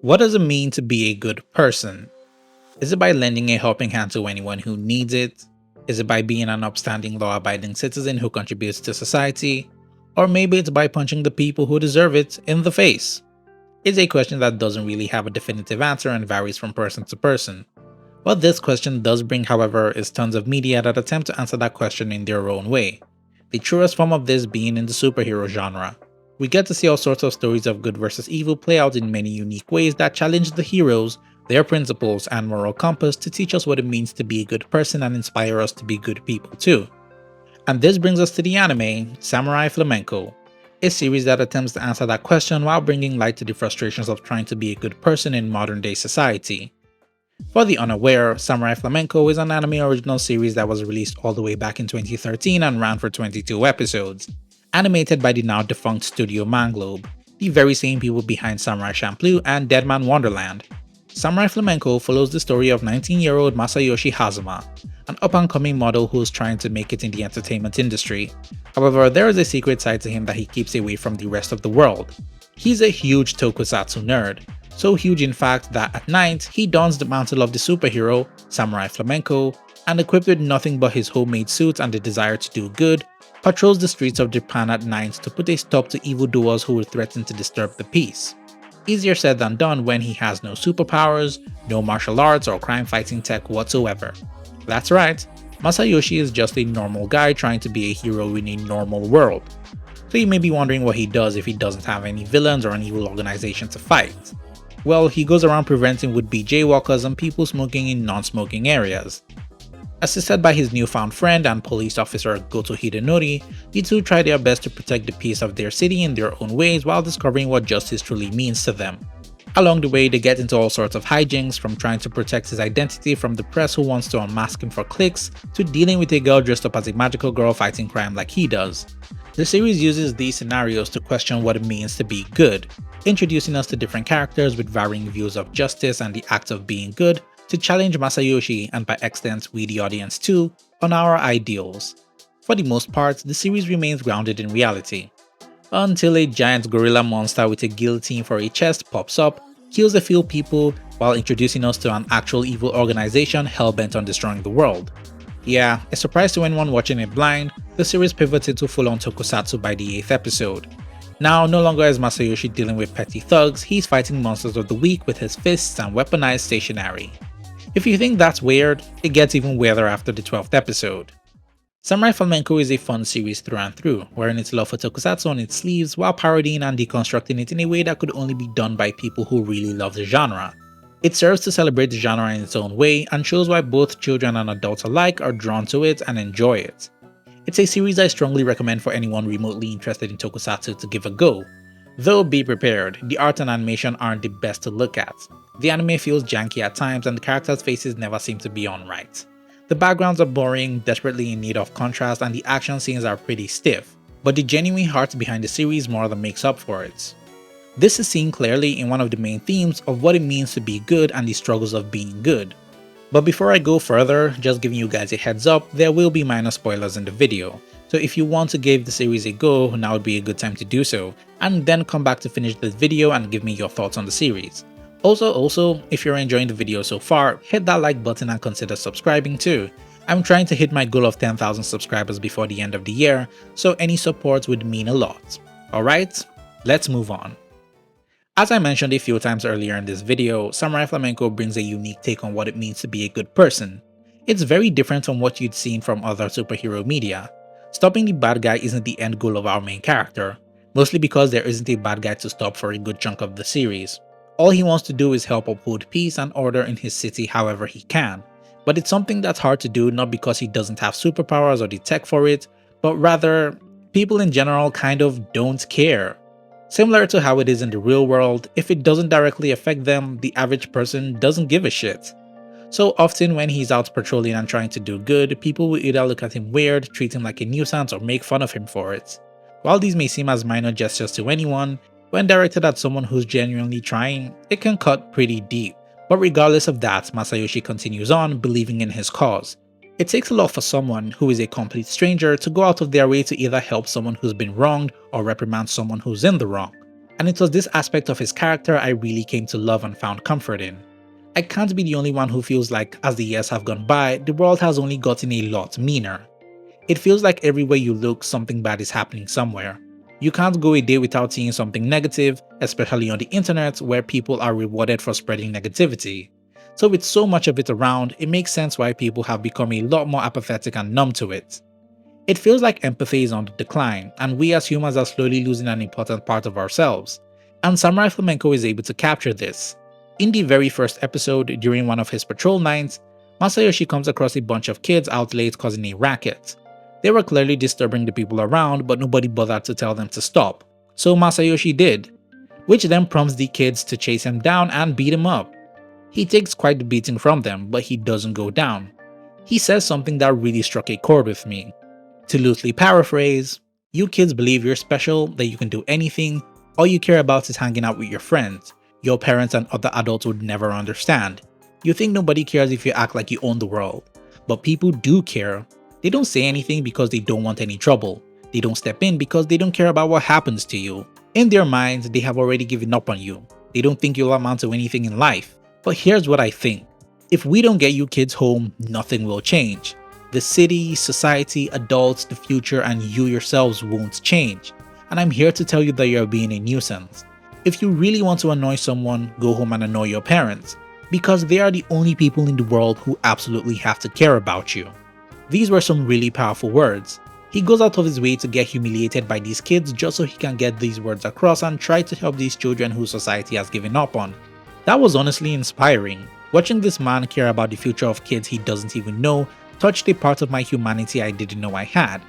What does it mean to be a good person? Is it by lending a helping hand to anyone who needs it? Is it by being an upstanding law-abiding citizen who contributes to society? Or maybe it's by punching the people who deserve it in the face? It's a question that doesn't really have a definitive answer and varies from person to person. What this question does bring, however, is tons of media that attempt to answer that question in their own way. The truest form of this being in the superhero genre. We get to see all sorts of stories of good versus evil play out in many unique ways that challenge the heroes, their principles, and moral compass to teach us what it means to be a good person and inspire us to be good people too. And this brings us to the anime, Samurai Flamenco, a series that attempts to answer that question while bringing light to the frustrations of trying to be a good person in modern day society. For the unaware, Samurai Flamenco is an anime original series that was released all the way back in 2013 and ran for 22 episodes, animated by the now defunct studio Manglobe, the very same people behind Samurai Champloo and Deadman Wonderland. Samurai Flamenco follows the story of 19-year-old Masayoshi Hazuma, an up-and-coming model who's trying to make it in the entertainment industry. However, there is a secret side to him that he keeps away from the rest of the world. He's a huge tokusatsu nerd, so huge in fact that at night he dons the mantle of the superhero, Samurai Flamenco, and equipped with nothing but his homemade suit and the desire to do good, patrols the streets of Japan at night to put a stop to evildoers who would threaten to disturb the peace. Easier said than done when he has no superpowers, no martial arts or crime fighting tech whatsoever. That's right, Masayoshi is just a normal guy trying to be a hero in a normal world. So you may be wondering what he does if he doesn't have any villains or an evil organization to fight. Well, he goes around preventing would-be jaywalkers and people smoking in non-smoking areas. Assisted by his newfound friend and police officer Goto Hidenori, the two try their best to protect the peace of their city in their own ways while discovering what justice truly means to them. Along the way, they get into all sorts of hijinks, from trying to protect his identity from the press who wants to unmask him for clicks, to dealing with a girl dressed up as a magical girl fighting crime like he does. The series uses these scenarios to question what it means to be good, introducing us to different characters with varying views of justice and the act of being good, to challenge Masayoshi, and by extent we the audience too, on our ideals. For the most part, the series remains grounded in reality. Until a giant gorilla monster with a guillotine for a chest pops up, kills a few people, while introducing us to an actual evil organization hell-bent on destroying the world. Yeah, a surprise to anyone watching it blind, the series pivoted to full-on tokusatsu by the 8th episode. Now, no longer is Masayoshi dealing with petty thugs, he's fighting monsters of the week with his fists and weaponized stationery. If you think that's weird, it gets even weirder after the 12th episode. Samurai Flamenco is a fun series through and through, wearing its love for tokusatsu on its sleeves while parodying and deconstructing it in a way that could only be done by people who really love the genre. It serves to celebrate the genre in its own way and shows why both children and adults alike are drawn to it and enjoy it. It's a series I strongly recommend for anyone remotely interested in tokusatsu to give a go. Though be prepared, the art and animation aren't the best to look at. The anime feels janky at times and the characters' faces never seem to be on right. The backgrounds are boring, desperately in need of contrast, and the action scenes are pretty stiff, but the genuine heart behind the series more than makes up for it. This is seen clearly in one of the main themes of what it means to be good and the struggles of being good. But before I go further, just giving you guys a heads up, there will be minor spoilers in the video, so if you want to give the series a go, now would be a good time to do so, and then come back to finish this video and give me your thoughts on the series. Also, if you're enjoying the video so far, hit that like button and consider subscribing too. I'm trying to hit my goal of 10,000 subscribers before the end of the year, so any support would mean a lot. Alright, let's move on. As I mentioned a few times earlier in this video, Samurai Flamenco brings a unique take on what it means to be a good person. It's very different from what you'd seen from other superhero media. Stopping the bad guy isn't the end goal of our main character, mostly because there isn't a bad guy to stop for a good chunk of the series. All he wants to do is help uphold peace and order in his city however he can, but it's something that's hard to do not because he doesn't have superpowers or the tech for it, but rather, people in general kind of don't care. Similar to how it is in the real world, if it doesn't directly affect them, the average person doesn't give a shit. So often when he's out patrolling and trying to do good, people will either look at him weird, treat him like a nuisance, or make fun of him for it. While these may seem as minor gestures to anyone, when directed at someone who's genuinely trying, it can cut pretty deep. But regardless of that, Masayoshi continues on, believing in his cause. It takes a lot for someone who is a complete stranger to go out of their way to either help someone who's been wronged or reprimand someone who's in the wrong. And it was this aspect of his character I really came to love and found comfort in. I can't be the only one who feels like, as the years have gone by, the world has only gotten a lot meaner. It feels like everywhere you look, something bad is happening somewhere. You can't go a day without seeing something negative, especially on the internet where people are rewarded for spreading negativity. So with so much of it around, it makes sense why people have become a lot more apathetic and numb to it. It feels like empathy is on the decline, and we as humans are slowly losing an important part of ourselves. And Samurai Flamenco is able to capture this. In the very first episode, during one of his patrol nights, Masayoshi comes across a bunch of kids out late causing a racket. They were clearly disturbing the people around, but nobody bothered to tell them to stop. So Masayoshi did, which then prompts the kids to chase him down and beat him up. He takes quite the beating from them, but he doesn't go down. He says something that really struck a chord with me. To loosely paraphrase, you kids believe you're special, that you can do anything, all you care about is hanging out with your friends. Your parents and other adults would never understand. You think nobody cares if you act like you own the world. But people do care. They don't say anything because they don't want any trouble. They don't step in because they don't care about what happens to you. In their minds, they have already given up on you. They don't think you'll amount to anything in life. But here's what I think. If we don't get you kids home, nothing will change. The city, society, adults, the future, and you yourselves won't change. And I'm here to tell you that you're being a nuisance. If you really want to annoy someone, go home and annoy your parents. Because they are the only people in the world who absolutely have to care about you. These were some really powerful words. He goes out of his way to get humiliated by these kids just so he can get these words across and try to help these children who society has given up on. That was honestly inspiring. Watching this man care about the future of kids he doesn't even know touched a part of my humanity I didn't know I had.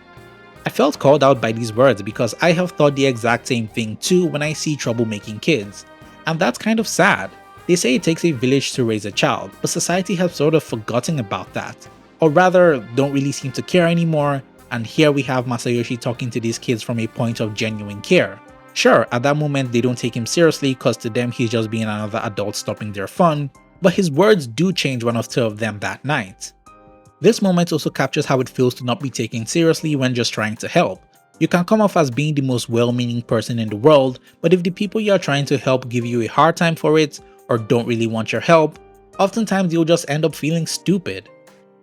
I felt called out by these words because I have thought the exact same thing too when I see troublemaking kids. And that's kind of sad. They say it takes a village to raise a child, but society has sort of forgotten about that. Or rather, don't really seem to care anymore, and here we have Masayoshi talking to these kids from a point of genuine care. Sure, at that moment they don't take him seriously cause to them he's just being another adult stopping their fun, but his words do change one of two of them that night. This moment also captures how it feels to not be taken seriously when just trying to help. You can come off as being the most well-meaning person in the world, but if the people you are trying to help give you a hard time for it, or don't really want your help, oftentimes you'll just end up feeling stupid.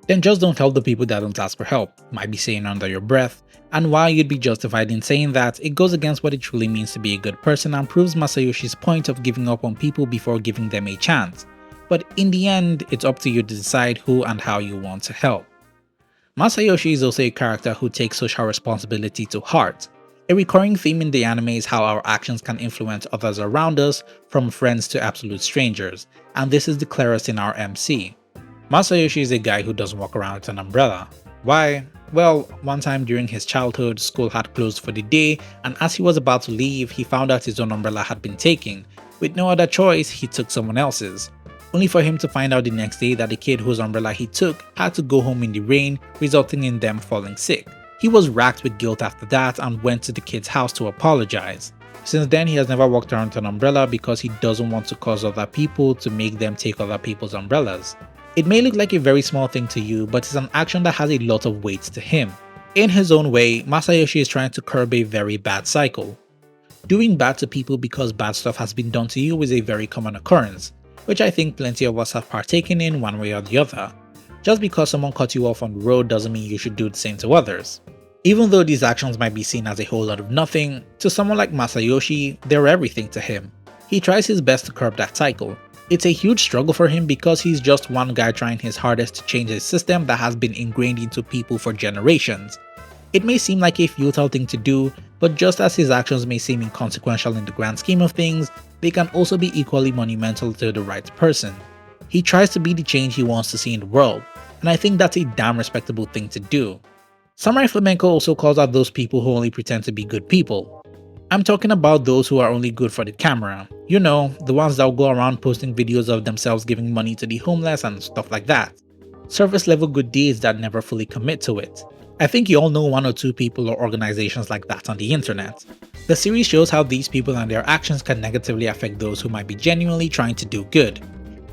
Then just don't help the people that don't ask for help, might be saying under your breath, and while you'd be justified in saying that, it goes against what it truly means to be a good person and proves Masayoshi's point of giving up on people before giving them a chance. But in the end, it's up to you to decide who and how you want to help. Masayoshi is also a character who takes social responsibility to heart. A recurring theme in the anime is how our actions can influence others around us, from friends to absolute strangers, and this is the clearest in our MC. Masayoshi is a guy who doesn't walk around with an umbrella. Why? Well, one time during his childhood, school had closed for the day, and as he was about to leave, he found out his own umbrella had been taken. With no other choice, he took someone else's. Only for him to find out the next day that the kid whose umbrella he took had to go home in the rain, resulting in them falling sick. He was racked with guilt after that and went to the kid's house to apologize. Since then, he has never walked around with an umbrella because he doesn't want to cause other people to make them take other people's umbrellas. It may look like a very small thing to you, but it's an action that has a lot of weight to him. In his own way, Masayoshi is trying to curb a very bad cycle. Doing bad to people because bad stuff has been done to you is a very common occurrence, which I think plenty of us have partaken in one way or the other. Just because someone cut you off on the road doesn't mean you should do the same to others. Even though these actions might be seen as a whole lot of nothing, to someone like Masayoshi, they're everything to him. He tries his best to curb that cycle. It's a huge struggle for him because he's just one guy trying his hardest to change a system that has been ingrained into people for generations. It may seem like a futile thing to do, but just as his actions may seem inconsequential in the grand scheme of things, they can also be equally monumental to the right person. He tries to be the change he wants to see in the world, and I think that's a damn respectable thing to do. Samurai Flamenco also calls out those people who only pretend to be good people. I'm talking about those who are only good for the camera. You know, the ones that will go around posting videos of themselves giving money to the homeless and stuff like that. Surface level good deeds that never fully commit to it. I think you all know one or two people or organizations like that on the internet. The series shows how these people and their actions can negatively affect those who might be genuinely trying to do good.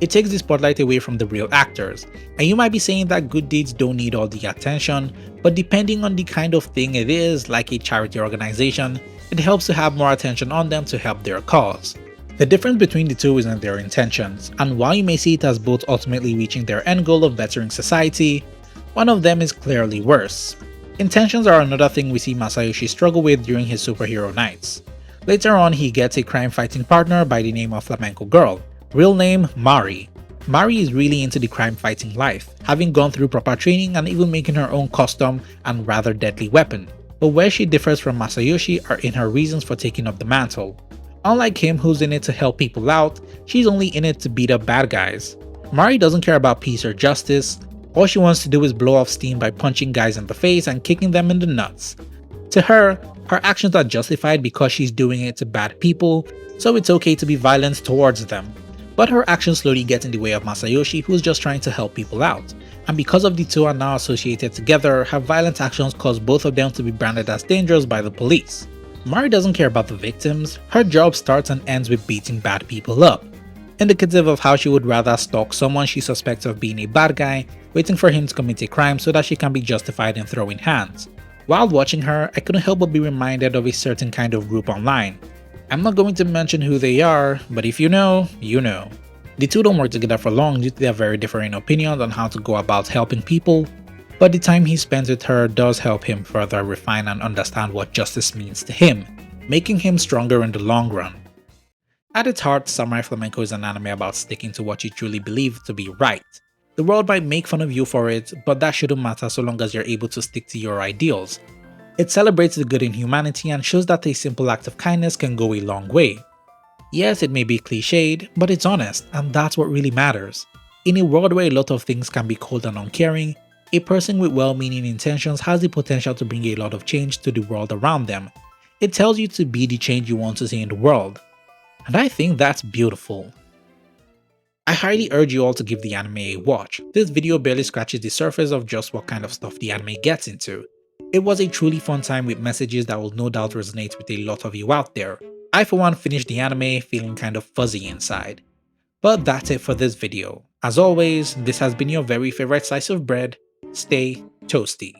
It takes the spotlight away from the real actors, and you might be saying that good deeds don't need all the attention, but depending on the kind of thing it is, like a charity organization, it helps to have more attention on them to help their cause. The difference between the two is in their intentions, and while you may see it as both ultimately reaching their end goal of bettering society, one of them is clearly worse. Intentions are another thing we see Masayoshi struggle with during his superhero nights. Later on, he gets a crime-fighting partner by the name of Flamenco Girl, real name Mari. Mari is really into the crime-fighting life, having gone through proper training and even making her own custom and rather deadly weapon. But where she differs from Masayoshi are in her reasons for taking up the mantle. Unlike him, who's in it to help people out, she's only in it to beat up bad guys. Mari doesn't care about peace or justice. All she wants to do is blow off steam by punching guys in the face and kicking them in the nuts. To her, her actions are justified because she's doing it to bad people, so it's okay to be violent towards them. But her actions slowly get in the way of Masayoshi, who's just trying to help people out. And because of the two are now associated together, her violent actions cause both of them to be branded as dangerous by the police. Mari doesn't care about the victims. Her job starts and ends with beating bad people up, indicative of how she would rather stalk someone she suspects of being a bad guy, waiting for him to commit a crime so that she can be justified in throwing hands. While watching her, I couldn't help but be reminded of a certain kind of group online. I'm not going to mention who they are, but if you know, you know. The two don't work together for long due to their very differing opinions on how to go about helping people, but the time he spends with her does help him further refine and understand what justice means to him, making him stronger in the long run. At its heart, Samurai Flamenco is an anime about sticking to what you truly believe to be right. The world might make fun of you for it, but that shouldn't matter so long as you're able to stick to your ideals. It celebrates the good in humanity and shows that a simple act of kindness can go a long way. Yes, it may be cliched, but it's honest, and that's what really matters. In a world where a lot of things can be cold and uncaring, a person with well-meaning intentions has the potential to bring a lot of change to the world around them. It tells you to be the change you want to see in the world. And I think that's beautiful. I highly urge you all to give the anime a watch. This video barely scratches the surface of just what kind of stuff the anime gets into. It was a truly fun time with messages that will no doubt resonate with a lot of you out there. I for one finished the anime feeling kind of fuzzy inside. But that's it for this video. As always, this has been your very favorite slice of bread. Stay toasty.